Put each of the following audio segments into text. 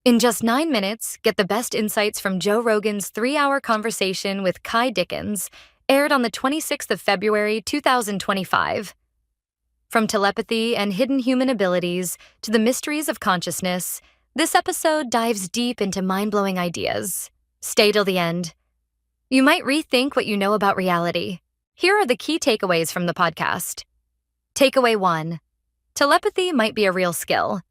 In just 9 minutes, get the best insights from Joe Rogan's 3-hour conversation with Ky Dickens, aired on the 26th of February, 2025. From telepathy and hidden human abilities to the mysteries of consciousness, this episode dives deep into mind-blowing ideas. Stay till the end. You might rethink what you know about reality. Here are the key takeaways from the podcast. Takeaway 1. Telepathy might be a real skill.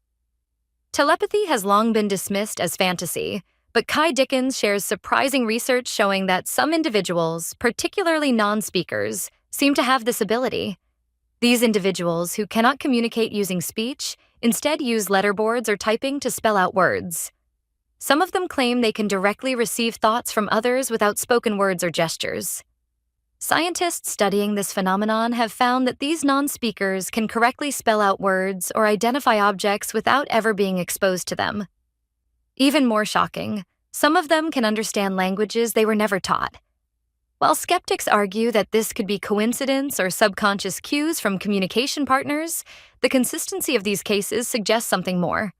Telepathy has long been dismissed as fantasy, but Ky Dickens shares surprising research showing that some individuals, particularly non-speakers, seem to have this ability. These individuals, who cannot communicate using speech, instead use letterboards or typing to spell out words. Some of them claim they can directly receive thoughts from others without spoken words or gestures. Scientists studying this phenomenon have found that these non-speakers can correctly spell out words or identify objects without ever being exposed to them. Even more shocking, some of them can understand languages they were never taught. While skeptics argue that this could be coincidence or subconscious cues from communication partners, the consistency of these cases suggests something more.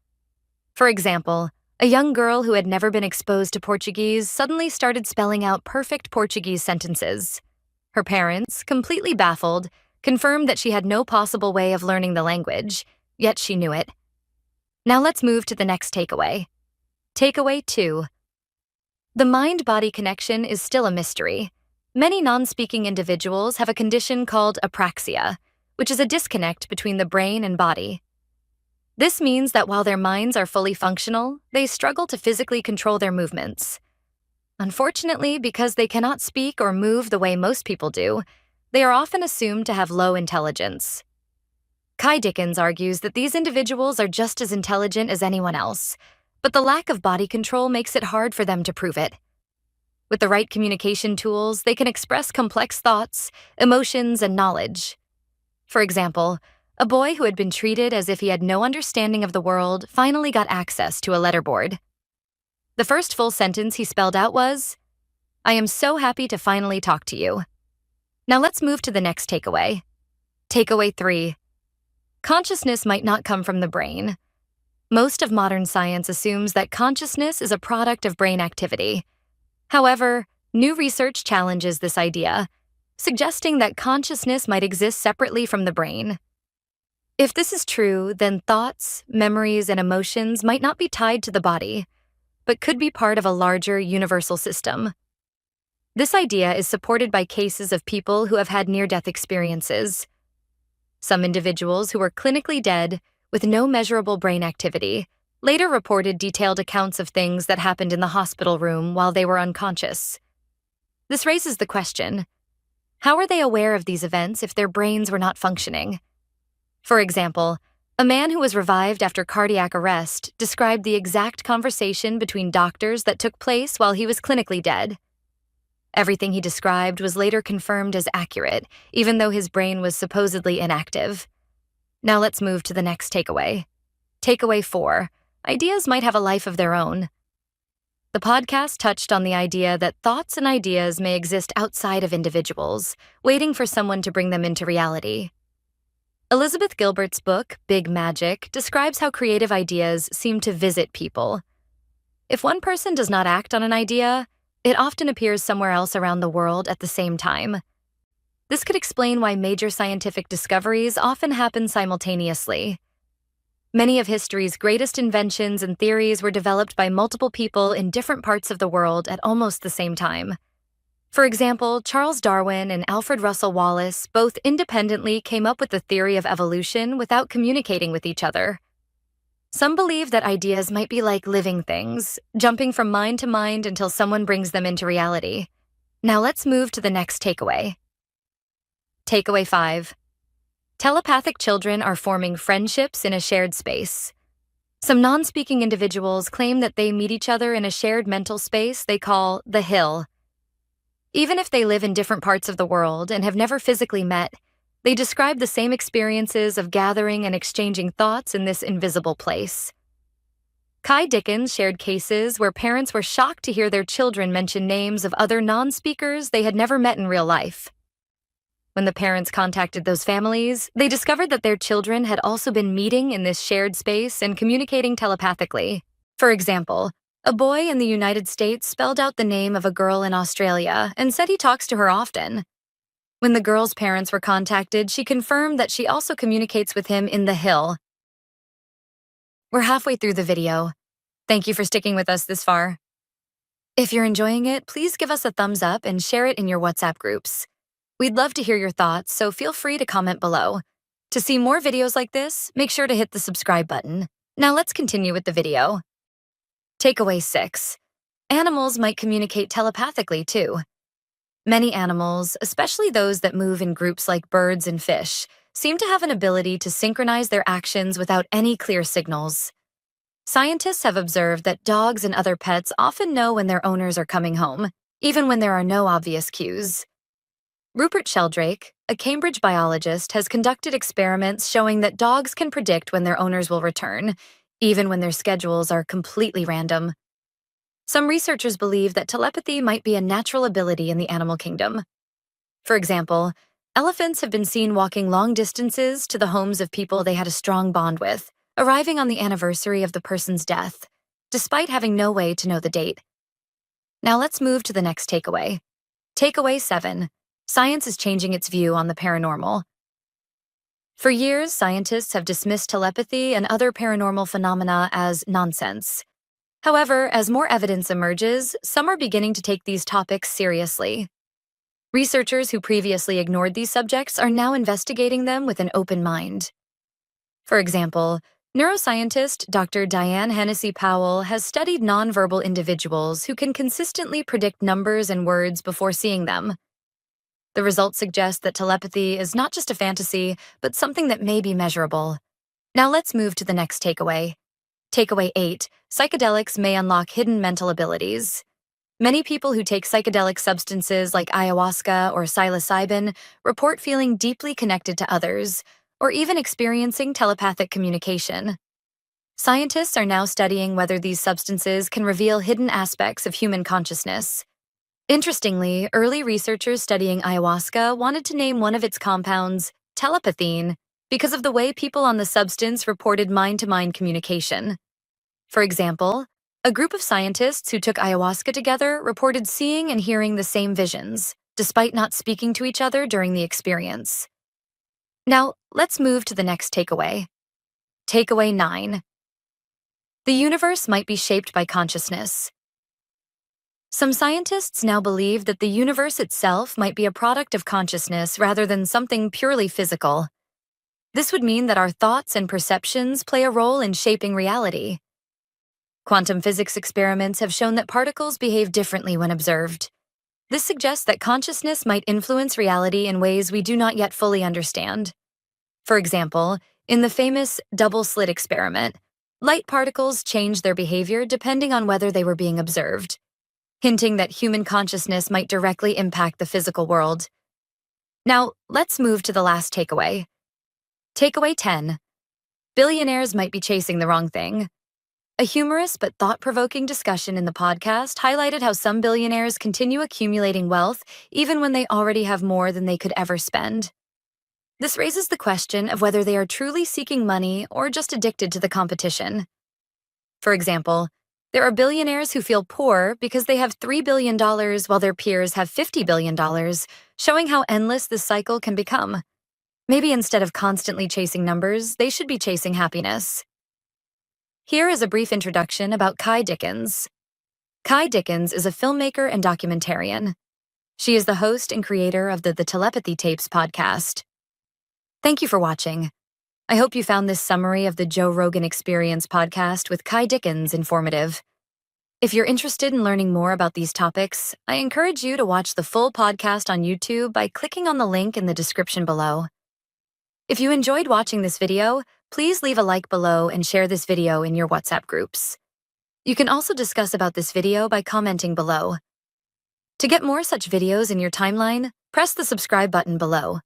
For example, a young girl who had never been exposed to Portuguese suddenly started spelling out perfect Portuguese sentences. Her parents, completely baffled, confirmed that she had no possible way of learning the language, yet she knew it. Now let's move to the next takeaway. Takeaway 2. The mind-body connection is still a mystery. Many non-speaking individuals have a condition called apraxia, which is a disconnect between the brain and body. This means that while their minds are fully functional, they struggle to physically control their movements. Unfortunately, because they cannot speak or move the way most people do, they are often assumed to have low intelligence. Ky Dickens argues that these individuals are just as intelligent as anyone else, but the lack of body control makes it hard for them to prove it. With the right communication tools, they can express complex thoughts, emotions, and knowledge. For example, a boy who had been treated as if he had no understanding of the world finally got access to a letterboard. The first full sentence he spelled out was, "I am so happy to finally talk to you." Now let's move to the next takeaway. Takeaway 3. Consciousness might not come from the brain. Most of modern science assumes that consciousness is a product of brain activity. However, new research challenges this idea, suggesting that consciousness might exist separately from the brain. If this is true, then thoughts, memories, and emotions might not be tied to the body, but could be part of a larger universal system. This idea is supported by cases of people who have had near-death experiences. Some individuals who were clinically dead with no measurable brain activity later reported detailed accounts of things that happened in the hospital room while they were unconscious. This raises the question, how are they aware of these events if their brains were not functioning? For example, a man who was revived after cardiac arrest described the exact conversation between doctors that took place while he was clinically dead. Everything he described was later confirmed as accurate, even though his brain was supposedly inactive. Now let's move to the next takeaway. Takeaway 4. Ideas might have a life of their own. The podcast touched on the idea that thoughts and ideas may exist outside of individuals, waiting for someone to bring them into reality. Elizabeth Gilbert's book, Big Magic, describes how creative ideas seem to visit people. If one person does not act on an idea, it often appears somewhere else around the world at the same time. This could explain why major scientific discoveries often happen simultaneously. Many of history's greatest inventions and theories were developed by multiple people in different parts of the world at almost the same time. For example, Charles Darwin and Alfred Russel Wallace both independently came up with the theory of evolution without communicating with each other. Some believe that ideas might be like living things, jumping from mind to mind until someone brings them into reality. Now let's move to the next takeaway. Takeaway 5. Telepathic children are forming friendships in a shared space. Some non-speaking individuals claim that they meet each other in a shared mental space they call the Hill. Even if they live in different parts of the world and have never physically met, they describe the same experiences of gathering and exchanging thoughts in this invisible place. Ky Dickens shared cases where parents were shocked to hear their children mention names of other non-speakers they had never met in real life. When the parents contacted those families, they discovered that their children had also been meeting in this shared space and communicating telepathically. For example, a boy in the United States spelled out the name of a girl in Australia and said he talks to her often. When the girl's parents were contacted, she confirmed that she also communicates with him in the hill. We're halfway through the video. Thank you for sticking with us this far. If you're enjoying it, please give us a thumbs up and share it in your WhatsApp groups. We'd love to hear your thoughts, so feel free to comment below. To see more videos like this, make sure to hit the subscribe button. Now let's continue with the video. Takeaway 6. Animals might communicate telepathically too. Many animals, especially those that move in groups like birds and fish, seem to have an ability to synchronize their actions without any clear signals. Scientists have observed that dogs and other pets often know when their owners are coming home, even when there are no obvious cues. Rupert Sheldrake, a Cambridge biologist, has conducted experiments showing that dogs can predict when their owners will return, even when their schedules are completely random. Some researchers believe that telepathy might be a natural ability in the animal kingdom. For example, elephants have been seen walking long distances to the homes of people they had a strong bond with, arriving on the anniversary of the person's death, despite having no way to know the date. Now let's move to the next takeaway. Takeaway 7. Science is changing its view on the paranormal. For years, scientists have dismissed telepathy and other paranormal phenomena as nonsense. However, as more evidence emerges, some are beginning to take these topics seriously. Researchers who previously ignored these subjects are now investigating them with an open mind. For example, neuroscientist Dr. Diane Hennessy Powell has studied nonverbal individuals who can consistently predict numbers and words before seeing them. The results suggest that telepathy is not just a fantasy, but something that may be measurable. Now let's move to the next takeaway. Takeaway 8. Psychedelics may unlock hidden mental abilities. Many people who take psychedelic substances like ayahuasca or psilocybin report feeling deeply connected to others, or even experiencing telepathic communication. Scientists are now studying whether these substances can reveal hidden aspects of human consciousness. Interestingly, early researchers studying ayahuasca wanted to name one of its compounds telepathine because of the way people on the substance reported mind-to-mind communication. For example, a group of scientists who took ayahuasca together reported seeing and hearing the same visions, despite not speaking to each other during the experience. Now, let's move to the next takeaway. Takeaway 9. The universe might be shaped by consciousness. Some scientists now believe that the universe itself might be a product of consciousness rather than something purely physical. This would mean that our thoughts and perceptions play a role in shaping reality. Quantum physics experiments have shown that particles behave differently when observed. This suggests that consciousness might influence reality in ways we do not yet fully understand. For example, in the famous double-slit experiment, light particles changed their behavior depending on whether they were being observed, hinting that human consciousness might directly impact the physical world. Now, let's move to the last takeaway. Takeaway 10. Billionaires might be chasing the wrong thing. A humorous but thought-provoking discussion in the podcast highlighted how some billionaires continue accumulating wealth even when they already have more than they could ever spend. This raises the question of whether they are truly seeking money or just addicted to the competition. For example, there are billionaires who feel poor because they have $3 billion while their peers have $50 billion, showing how endless this cycle can become. Maybe instead of constantly chasing numbers, they should be chasing happiness. Here is a brief introduction about Ky Dickens. Ky Dickens is a filmmaker and documentarian. She is the host and creator of the Telepathy Tapes podcast. Thank you for watching. I hope you found this summary of the Joe Rogan Experience podcast with Ky Dickens informative. If you're interested in learning more about these topics, I encourage you to watch the full podcast on YouTube by clicking on the link in the description below. If you enjoyed watching this video, please leave a like below and share this video in your WhatsApp groups. You can also discuss about this video by commenting below. To get more such videos in your timeline, press the subscribe button below.